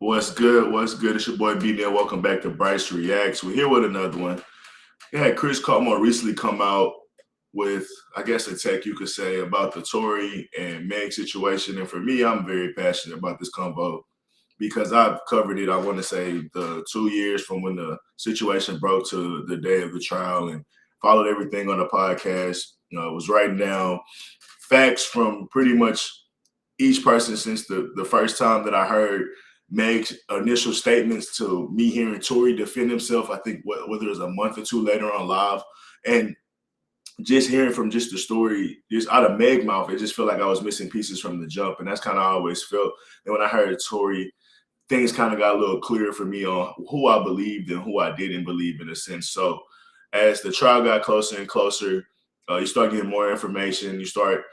What's good? What's good? It's your boy B there. Welcome back to Bryce Reacts. We're here with another one. We had Chris Cuomo recently come out with, I guess, a take you could say about the Tory and Meg situation. And for me, I'm very passionate about this combo because I've covered it. I want to say the 2 years from when the situation broke to the day of the trial, and followed everything on the podcast. Was writing down facts from pretty much each person since the first time that I heard Meg's initial statements to me hearing Tory defend himself. I think whether it was a month or two later on live, and just hearing from just the story just out of Meg's mouth, it just felt like I was missing pieces from the jump, and that's kind of how I always felt. And when I heard Tory, things kind of got a little clearer for me on who I believed and who I didn't believe in a sense. So as the trial got closer and closer, you start getting more information. You start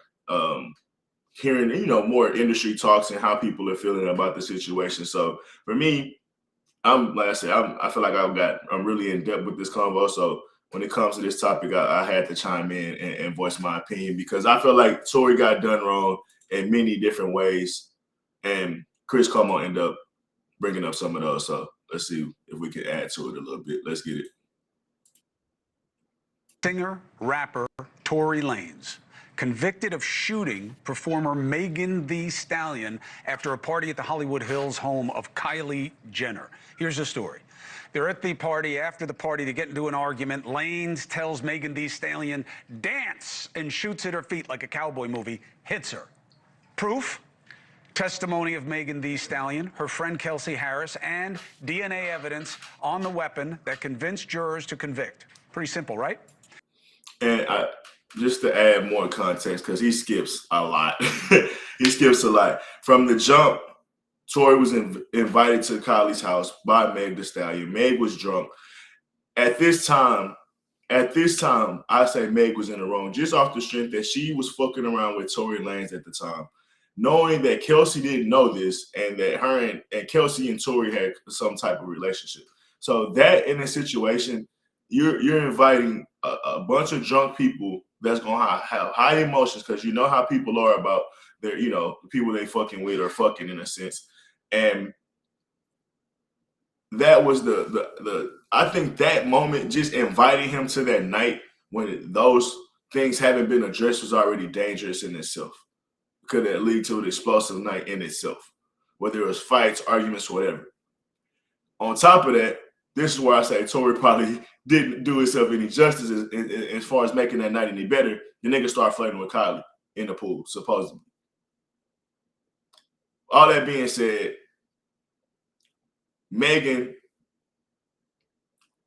hearing, more industry talks and how people are feeling about the situation. So for me, like I said, I feel like I'm really in depth with this convo. So when it comes to this topic, I had to chime in and voice my opinion because I feel like Tory got done wrong in many different ways, and Chris Cuomo ended up bringing up some of those. So let's see if we can add to it a little bit. Let's get it. Singer, rapper Tory Lanez, convicted of shooting performer Megan Thee Stallion after a party at the Hollywood Hills home of Kylie Jenner. Here's the story. They're at the party. After the party, they get into an argument. Lanez tells Megan Thee Stallion, dance, and shoots at her feet like a cowboy movie, hits her. Proof? Testimony of Megan Thee Stallion, her friend Kelsey Harris, and DNA evidence on the weapon that convinced jurors to convict. Pretty simple, right? And just to add more context, because he skips a lot. He skips a lot. From the jump, Tory was invited to Kylie's house by Meg Thee Stallion. Meg was drunk. At this time, I say Meg was in the wrong, just off the strength that she was fucking around with Tory Lanez at the time. Knowing that Kelsey didn't know this, and that her and Kelsey and Tory had some type of relationship. So that in a situation, you're inviting a bunch of drunk people that's gonna have high emotions because you know how people are about their, the people they fucking with or fucking in a sense. And that was the I think that moment, just inviting him to that night when those things haven't been addressed, was already dangerous in itself. Could have lead to an explosive night in itself, whether it was fights, arguments, whatever. On top of that, this is where I say Tory probably didn't do himself any justice as far as making that night any better. The nigga started flirting with Kylie in the pool, supposedly. All that being said, Megan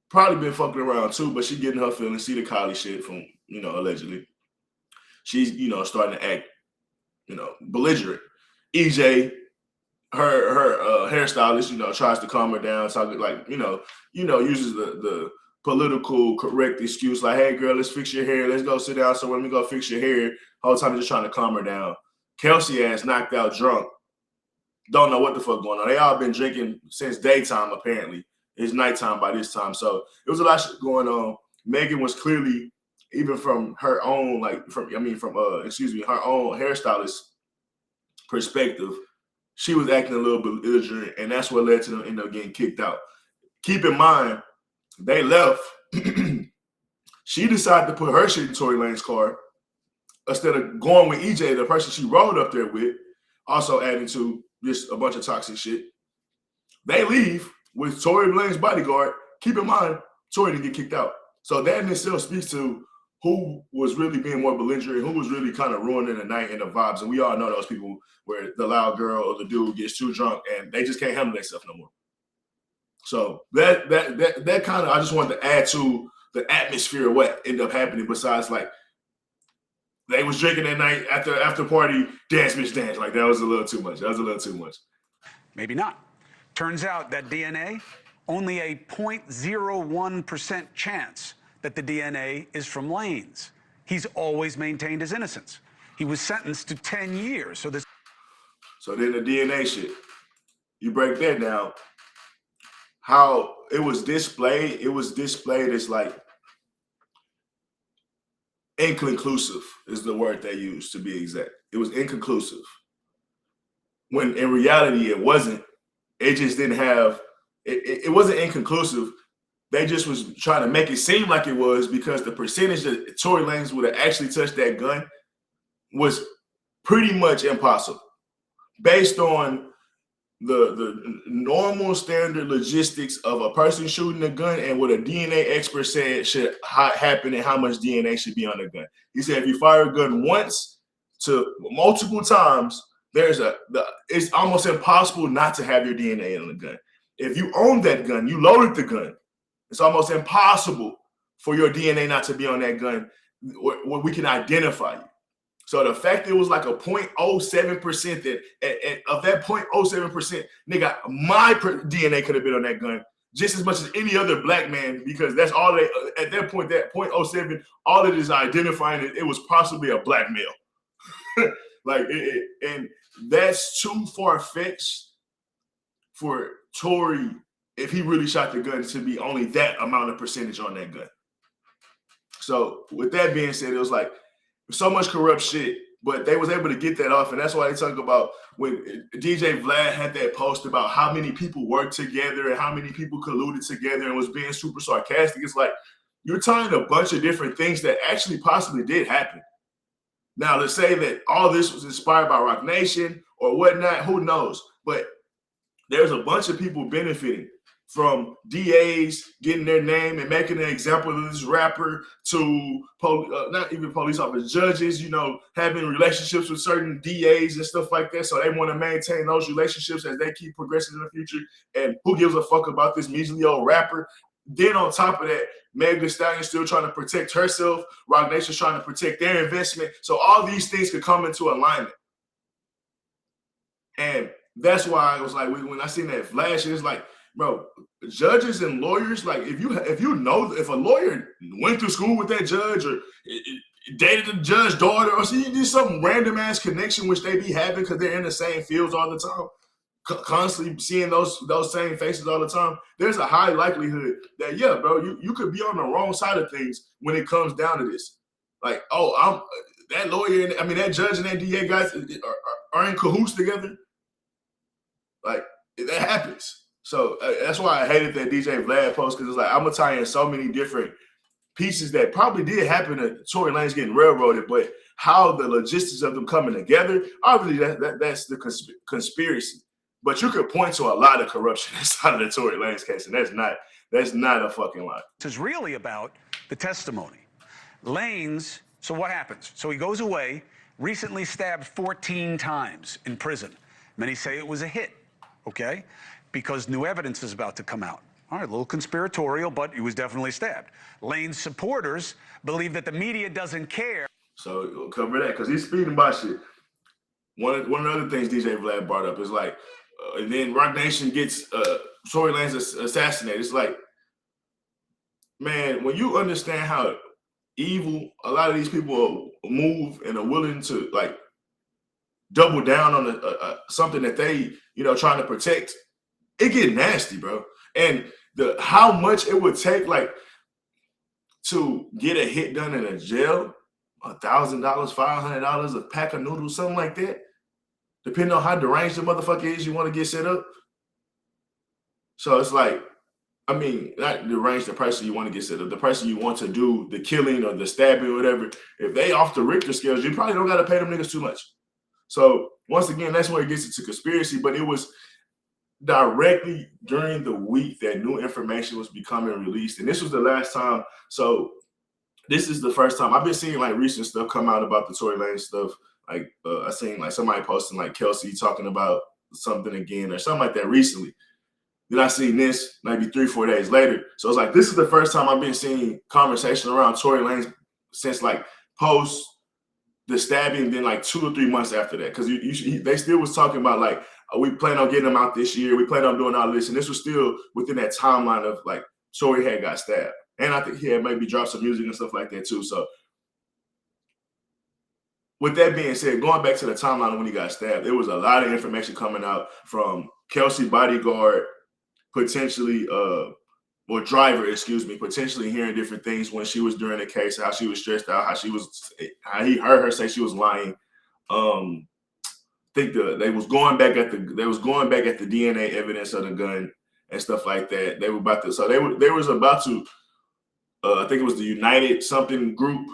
probably been fucking around too, but she getting her feelings, see the Kylie shit from, allegedly. She's, starting to act, belligerent. EJ, her hairstylist, tries to calm her down, talking like, uses the political correct excuse like, hey girl, let's fix your hair. Let's go sit down. So when we go fix your hair, whole time just trying to calm her down. Kelsey ass knocked out drunk. Don't know what the fuck going on. They all been drinking since daytime, apparently. It's nighttime by this time. So it was a lot of shit going on. Megan was clearly, even from her own, her own hairstylist perspective, she was acting a little belligerent, and that's what led to them end up getting kicked out. Keep in mind, they left. She decided to put her shit in Tory Lanez's car instead of going with EJ, the person she rode up there with, also adding to just a bunch of toxic shit. They leave with Tory Lanez's bodyguard. Keep in mind, Tory didn't get kicked out. So that in itself speaks to who was really being more belligerent, who was really kind of ruining the night and the vibes. And we all know those people where the loud girl or the dude gets too drunk and they just can't handle themselves no more. So that kind of, I just wanted to add to the atmosphere of what ended up happening, besides like they was drinking that night after party, dance, bitch, dance. Like that was a little too much. Maybe not. Turns out that DNA, only a 0.01% chance that the DNA is from Lanez. He's always maintained his innocence. He was sentenced to 10 years. So then the DNA shit, you break that down, how it was displayed as like inconclusive is the word they used, to be exact. It was inconclusive. When in reality it wasn't. it just didn't have it wasn't inconclusive. They just was trying to make it seem like it was, because the percentage that Tory Lanez would have actually touched that gun was pretty much impossible based on the normal standard logistics of a person shooting a gun and what a DNA expert said should happen and how much DNA should be on the gun. He said if you fire a gun once to multiple times, it's almost impossible not to have your DNA on the gun. If you own that gun, you loaded the gun, it's almost impossible for your DNA not to be on that gun when we can identify you. So the fact it was like a 0.07% that of that 0.07%, nigga, my DNA could have been on that gun just as much as any other black man, because that's all they, at that point, that 0.07, all it is identifying it was possibly a black male. And that's too far-fetched for Tory, if he really shot the gun, to be only that amount of percentage on that gun. So with that being said, it was like so much corrupt shit, but they was able to get that off. And that's why they talk about when DJ Vlad had that post about how many people worked together and how many people colluded together and was being super sarcastic. It's like, you're tying a bunch of different things that actually possibly did happen. Now, let's say that all this was inspired by Roc Nation or whatnot, who knows? But there's a bunch of people benefiting from DAs getting their name and making an example of this rapper, to not even police officers, judges, having relationships with certain DAs and stuff like that. So they want to maintain those relationships as they keep progressing in the future. And who gives a fuck about this measly old rapper? Then on top of that, Meg Thee Stallion still trying to protect herself. Roc Nation's trying to protect their investment. So all these things could come into alignment. And that's why I was like, when I seen that flash, it's like, bro, judges and lawyers, like if a lawyer went to school with that judge or dated the judge's daughter, or see, did some random ass connection which they be having because they're in the same fields all the time, constantly seeing those same faces all the time, there's a high likelihood that, yeah, bro, you could be on the wrong side of things when it comes down to this. Like, that lawyer, that judge and that DA guys are in cahoots together. Like, that happens. So that's why I hated that DJ Vlad post, because it's like, I'm going to tie in so many different pieces that probably did happen to Tory Lanez getting railroaded, but how the logistics of them coming together, obviously that's the conspiracy. But you could point to a lot of corruption inside of the Tory Lanez case, and that's not a fucking lie. This is really about the testimony. Lanez, so what happens? So he goes away, recently stabbed 14 times in prison. Many say it was a hit, okay? Because new evidence is about to come out. All right, a little conspiratorial, but he was definitely stabbed. Lane's supporters believe that the media doesn't care. So we'll cover that, because he's speeding by shit. One of the other things DJ Vlad brought up is like, and then Roc Nation gets Tory Lanez assassinated. It's like, man, when you understand how evil a lot of these people move and are willing to like double down on something that they trying to protect, it get nasty, bro. And how much it would take, like, to get a hit done in a jail, $1,000, $500, a pack of noodles, something like that, depending on how deranged the motherfucker is you want to get set up. So it's like, not deranged the person you want to get set up, the person you want to do the killing or the stabbing or whatever. If they off the Richter scales, you probably don't got to pay them niggas too much. So once again, that's where it gets into conspiracy, but it was directly during the week that new information was becoming released. And this was the last time. So this is the first time I've been seeing like recent stuff come out about the Tory Lanez stuff. Like I seen like somebody posting like Kelsey talking about something again or something like that recently. Then I seen this maybe 3-4 days later. So it's like, this is the first time I've been seeing conversation around Tory Lanez since like post the stabbing, then like 2 or 3 months after that. Because they still was talking about like, we plan on getting him out this year. We plan on doing all this. And this was still within that timeline of like Tory had got stabbed. And I think he had maybe dropped some music and stuff like that too. So with that being said, going back to the timeline of when he got stabbed, there was a lot of information coming out from Kelsey bodyguard, potentially, potentially hearing different things when she was during the case, how she was stressed out, how he heard her say she was lying. think they was going back at the DNA evidence of the gun and stuff like that. They were about to, so they was about to, I think it was the United something group.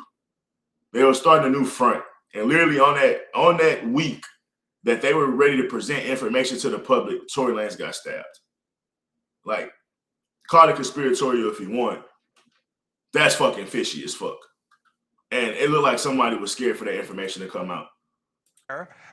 They were starting a new front, and literally on that week that they were ready to present information to the public, Tory Lanez got stabbed. Like, call it conspiratorial if you want. That's fucking fishy as fuck. And it looked like somebody was scared for that information to come out.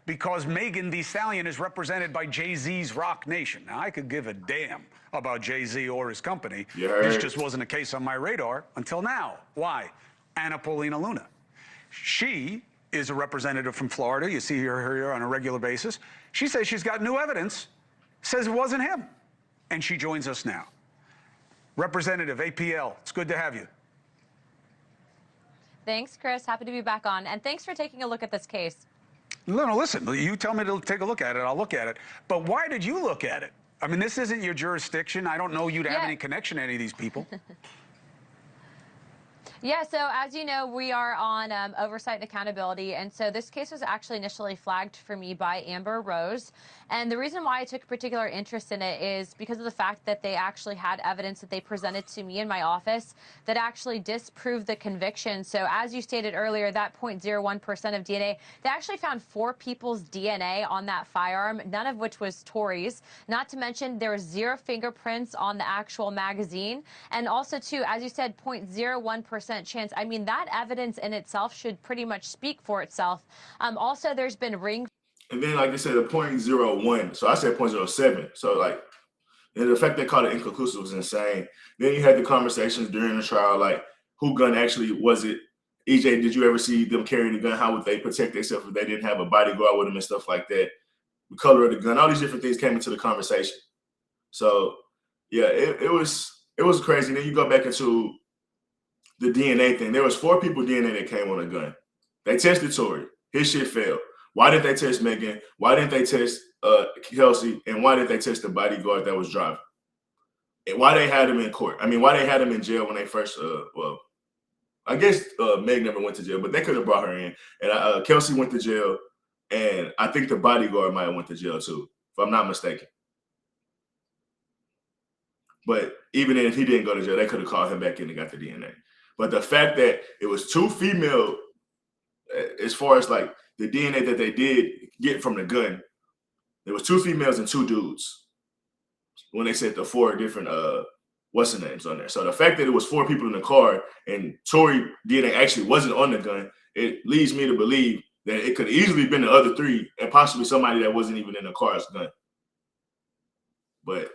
Because Megan Thee Stallion is represented by Jay-Z's Rock Nation. Now, I could give a damn about Jay-Z or his company. This just wasn't a case on my radar until now. Why? Anna Paulina Luna. She is a representative from Florida. You see her here on a regular basis. She says she's got new evidence, says it wasn't him. And she joins us now. Representative APL, it's good to have you. Thanks, Chris. Happy to be back on. And thanks for taking a look at this case. No, listen, you tell me to take a look at it, I'll look at it. But why did you look at it? I mean, this isn't your jurisdiction. I don't know you to have any connection to any of these people. Yeah, so as you know, we are on oversight and accountability, and so this case was actually initially flagged for me by Amber Rose. And the reason why I took a particular interest in it is because of the fact that they actually had evidence that they presented to me in my office that actually disproved the conviction. So as you stated earlier, that 0.01% of DNA, they actually found 4 people's DNA on that firearm, none of which was Tory's. Not to mention there was 0 fingerprints on the actual magazine. And also, too, as you said, 0.01% chance. I mean, that evidence in itself should pretty much speak for itself. Also, there's been ring. And then, like I said, a 0.01. So I said 0.07. So, like, and the fact they called it inconclusive was insane. Then you had the conversations during the trial, like, who gun actually was it? EJ, did you ever see them carrying the gun? How would they protect themselves if they didn't have a bodyguard with them and stuff like that? The color of the gun, all these different things came into the conversation. So, yeah, it was crazy. Then you go back into the DNA thing. There was 4 people DNA that came on a gun. They tested Tory. His shit failed. Why didn't they test Megan? Why didn't they test Kelsey? And why didn't they test the bodyguard that was driving? And why they had him in court? I mean, why they had him in jail when they first, well, I guess Meg never went to jail, but they could have brought her in. And Kelsey went to jail, and I think the bodyguard might have went to jail too, if I'm not mistaken. But even if he didn't go to jail, they could have called him back in and got the DNA. But the fact that it was 2 female, as far as like the DNA that they did get from the gun, there was 2 females and 2 dudes when they said the 4 different what's the names on there. So the fact that it was 4 people in the car and Tory DNA actually wasn't on the gun, it leads me to believe that it could easily have been the other 3 and possibly somebody that wasn't even in the car's gun. But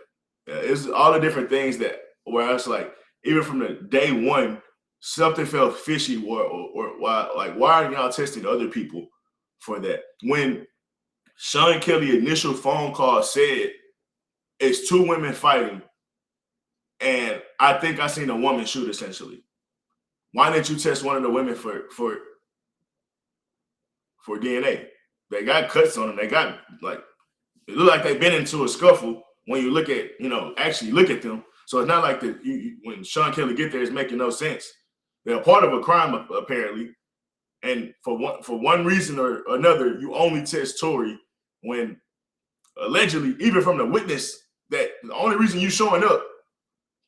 it's all the different things that where I was like, even from the day one, something felt fishy, or why are y'all testing other people for that? When Sean Kelly's initial phone call said it's 2 women fighting, and I think I seen a woman shoot essentially. Why didn't you test one of the women for DNA? They got cuts on them. They got like it look like they've been into a scuffle when you look at actually look at them. So it's not like that when Sean Kelly get there, it's making no sense. They're a part of a crime, apparently. And for one reason or another, you only test Tory when allegedly, even from the witness, that the only reason you showing up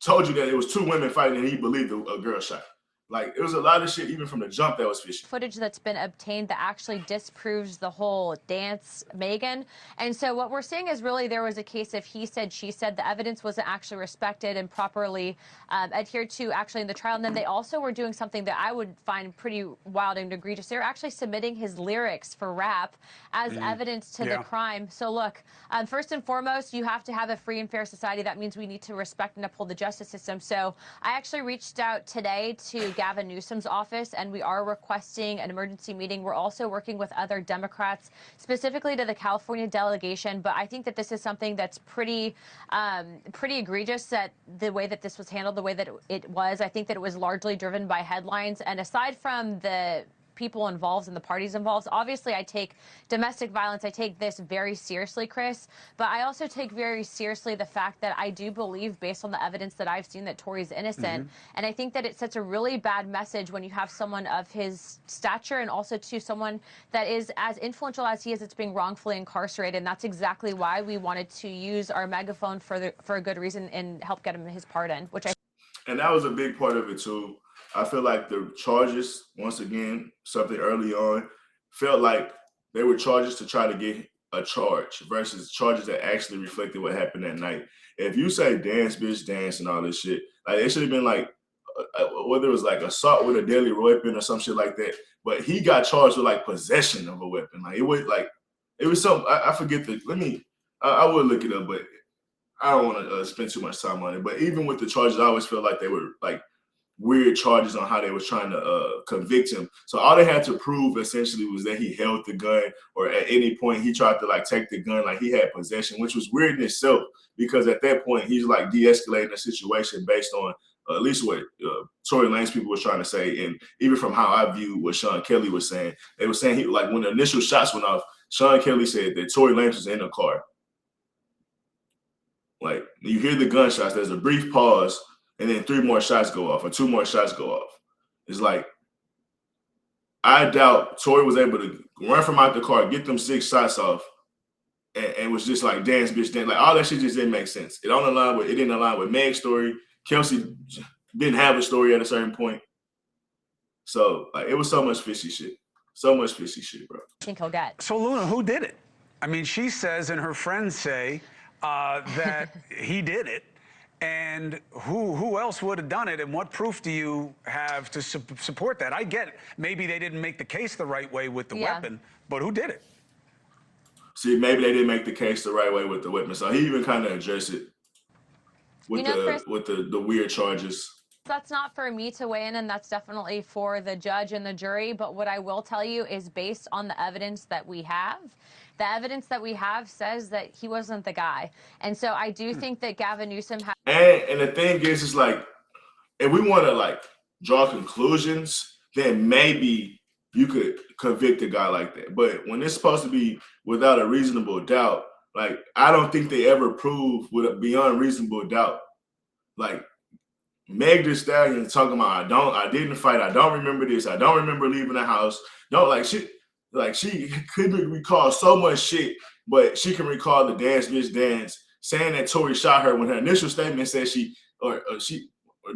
told you that it was 2 women fighting and he believed a girl shot. Like, it was a lot of shit, even from the jump, that was fishy. Footage that's been obtained that actually disproves the whole dance, Megan. And so what we're seeing is really there was a case of he said, she said. The evidence wasn't actually respected and properly adhered to actually in the trial. And then they also were doing something that I would find pretty wild and egregious. They were actually submitting his lyrics for rap as evidence to the crime. So look, first and foremost, you have to have a free and fair society. That means we need to respect and uphold the justice system. So I actually reached out today to Gavin Newsom's office, and we are requesting an emergency meeting. We're also working with other Democrats, specifically to the California delegation. But I think that this is something that's pretty egregious, that the way that this was handled, the way that it was. I think that it was largely driven by headlines. And aside from the people involved and the parties involved. Obviously, I take domestic violence, I take this very seriously, Chris, but I also take very seriously the fact that I do believe, based on the evidence that I've seen, that Tory's innocent. And I think that it sets a really bad message when you have someone of his stature and also to someone that is as influential as he is that's being wrongfully incarcerated. And that's exactly why we wanted to use our megaphone for a good reason and help get him his pardon, which I. And that was a big part of it too. I feel like the charges, once again, something early on, felt like they were charges to try to get a charge versus charges that actually reflected what happened that night. If you say dance, bitch, dance, and all this shit, like it should have been like whether it was like assault with a deadly weapon or some shit like that. But he got charged with like possession of a weapon. Like it was some. I forget the. I would look it up, but I don't want to spend too much time on it. But even with the charges, I always felt like they were like weird charges on how they was trying to convict him. So all they had to prove essentially was that he held the gun, or at any point he tried to like take the gun, like he had possession, which was weird in itself because at that point he's like de-escalating the situation based on at least what Tory Lanez people was trying to say, and even from how I view what Sean Kelly was saying, they were saying he like when the initial shots went off, Sean Kelly said that Tory Lanez was in the car. Like you hear the gunshots, there's a brief pause, and then 3 more shots go off, or 2 more shots go off. It's like I doubt Tory was able to run from out the car, get them 6 shots off, and was just like dance, bitch, dance. Like all that shit just didn't make sense. It didn't align with Meg's story. Kelsey didn't have a story at a certain point. So like it was so much fishy shit. So much fishy shit, bro. I think he'll get. So, Luna, who did it? I mean, she says and her friends say that he did it. And who else would have done it? And what proof do you have to support that? I get maybe they didn't make the case the right way with the weapon, but who did it? See, maybe they didn't make the case the right way with the weapon. So he even kind of addressed it with the weird charges. That's not for me to weigh in, and that's definitely for the judge and the jury. But what I will tell you is based on the evidence that we have, the evidence that we have says that he wasn't the guy. And so I do think that Gavin Newsom has. And the thing is, it's like, if we want to like draw conclusions, then maybe you could convict a guy like that. But when it's supposed to be without a reasonable doubt, like I don't think they ever prove beyond reasonable doubt. Like Meg Thee Stallion talking about I didn't fight, I don't remember this, I don't remember leaving the house. She couldn't recall so much shit, but she can recall the dance bitch dance, saying that Tory shot her when her initial statement said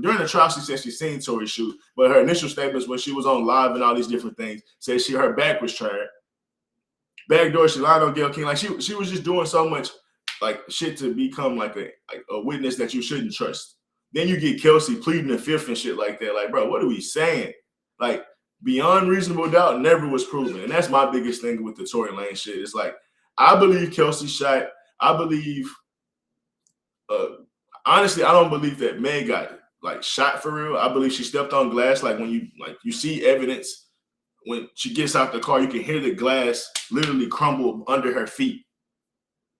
during the trial she said she seen Tory shoot, but her initial statements when she was on live and all these different things said her back was turned. Backdoor, she lied on Gayle King. Like she was just doing so much like shit to become like a witness that you shouldn't trust. Then you get Kelsey pleading the fifth and shit like that. Like, bro, what are we saying? Like, beyond reasonable doubt never was proven. And that's my biggest thing with the Tory Lanez shit. It's like, I believe Kelsey shot. I believe, honestly, I don't believe that Meg got like shot for real. I believe she stepped on glass. Like when you see evidence, when she gets out the car, you can hear the glass literally crumble under her feet.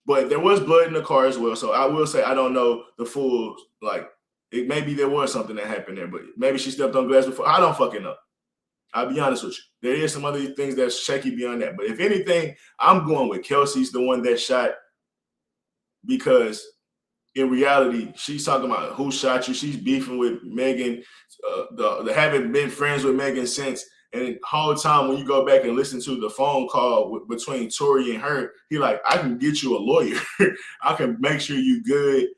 But there was blood in the car as well. So I will say I don't know the full, like, maybe there was something that happened there, but maybe she stepped on glass before. I don't fucking know. I'll be honest with you. There is some other things that's shaky beyond that. But if anything, I'm going with Kelsey's the one that shot, because in reality, she's talking about who shot you. She's beefing with Megan. They haven't been friends with Megan since. And the whole time when you go back and listen to the phone call between Tory and her, he like, I can get you a lawyer. I can make sure you good.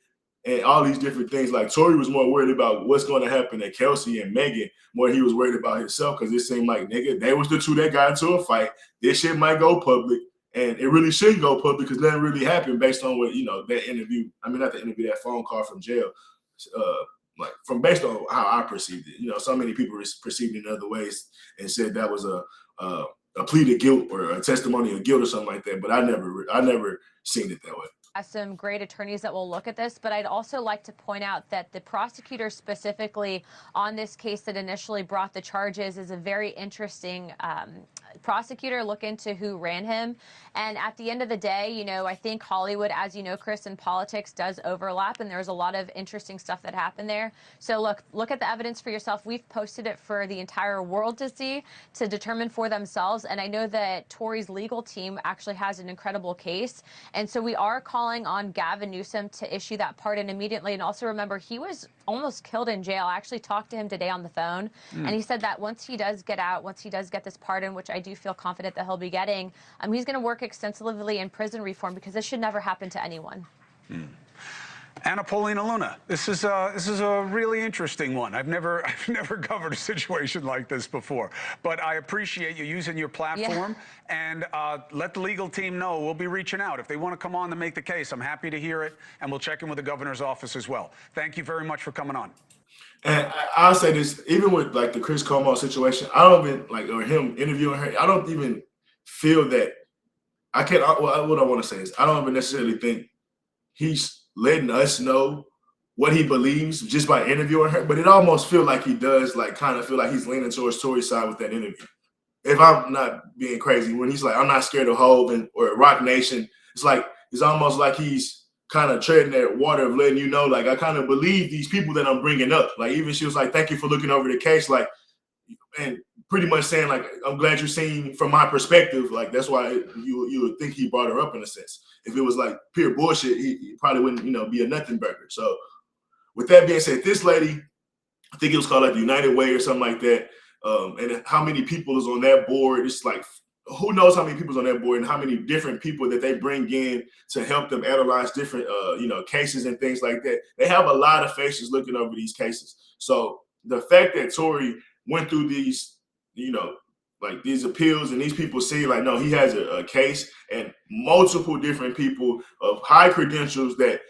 And all these different things. Like Tory was more worried about what's going to happen to Kelsey and Megan, more he was worried about himself, because it seemed like, nigga, they was the two that got into a fight. This shit might go public, and it really shouldn't go public because nothing really happened based on what, that interview. I mean, not the interview, that phone call from jail. Based on how I perceived it. So many people perceived it in other ways and said that was a plea to guilt or a testimony of guilt or something like that. But I never seen it that way. Some great attorneys that will look at this, but I'd also like to point out that the prosecutor specifically on this case that initially brought the charges is a very interesting prosecutor look into who ran him. And at the end of the day, you know, I think Hollywood, as you know, Chris, in politics does overlap, and there's a lot of interesting stuff that happened there. So look at the evidence for yourself. We've posted it for the entire world to see, to determine for themselves. And I know that Tory's legal team actually has an incredible case. And so we are calling on Gavin Newsom to issue that pardon immediately. And also remember, he was almost killed in jail. I actually talked to him today on the phone, and he said that once he does get out, once he does get this pardon, which I do feel confident that he'll be getting, he's going to work extensively in prison reform, because this should never happen to anyone. Anna Paulina Luna, this is a really interesting one. I've never covered a situation like this before, but I appreciate you using your platform. And let the legal team know we'll be reaching out if they want to come on to make the case. I'm happy to hear it, and we'll check in with the governor's office as well. Thank you very much for coming on. And I'll say this, even with like the Chris Cuomo situation, I don't even like, or him interviewing her, I don't even feel that what I want to say is, I don't even necessarily think he's letting us know what he believes just by interviewing her, but it almost feels like he does, like, kind of feel like he's leaning towards Tory's side with that interview. If I'm not being crazy, when he's like, I'm not scared of Hov or Rock Nation, it's almost like he's kind of treading that water of letting you know, like, I kind of believe these people that I'm bringing up. Like, even she was like, thank you for looking over the case, like, and pretty much saying, like, I'm glad you're seeing from my perspective. Like, that's why you would think he brought her up in a sense. If it was like pure bullshit, he probably wouldn't, be a nothing burger. So with that being said, this lady, I think it was called like the United Way or something like that. And how many people is on that board? It's like, who knows how many people's on that board and how many different people that they bring in to help them analyze different, cases and things like that. They have a lot of faces looking over these cases. So the fact that Tory went through these, like these appeals, and these people see like, no, he has a case, and multiple different people of high credentials that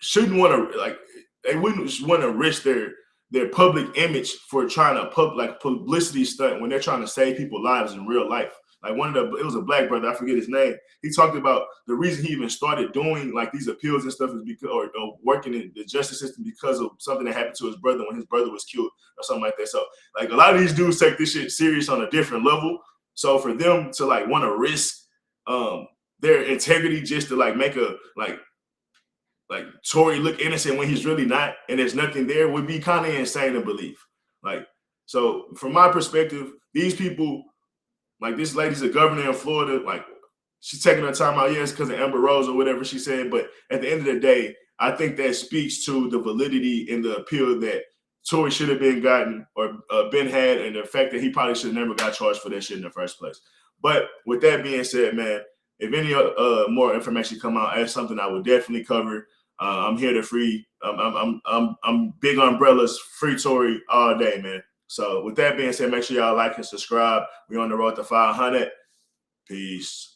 shouldn't want to, like, they wouldn't want to risk their public image for trying to publicity stunt when they're trying to save people's lives in real life. Like it was a black brother, I forget his name. He talked about the reason he even started doing like these appeals and stuff is because, or working in the justice system, because of something that happened to his brother when his brother was killed or something like that. So like a lot of these dudes take this shit serious on a different level. So for them to like want to risk their integrity just to like make a like Tory look innocent when he's really not, and there's nothing there, would be kind of insane to believe. Like, so from my perspective, these people, like this lady's a governor in Florida, like she's taking her time out, yes, because of Amber Rose or whatever she said, but at the end of the day, I think that speaks to the validity in the appeal that Tory should have been gotten or been had, and the fact that he probably should have never got charged for that shit in the first place. But with that being said, man, if any more information come out, that's something I would definitely cover. I'm here to free. I'm big umbrellas, free Tory all day, man. So with that being said, make sure y'all like and subscribe. We're on the road to 500. Peace.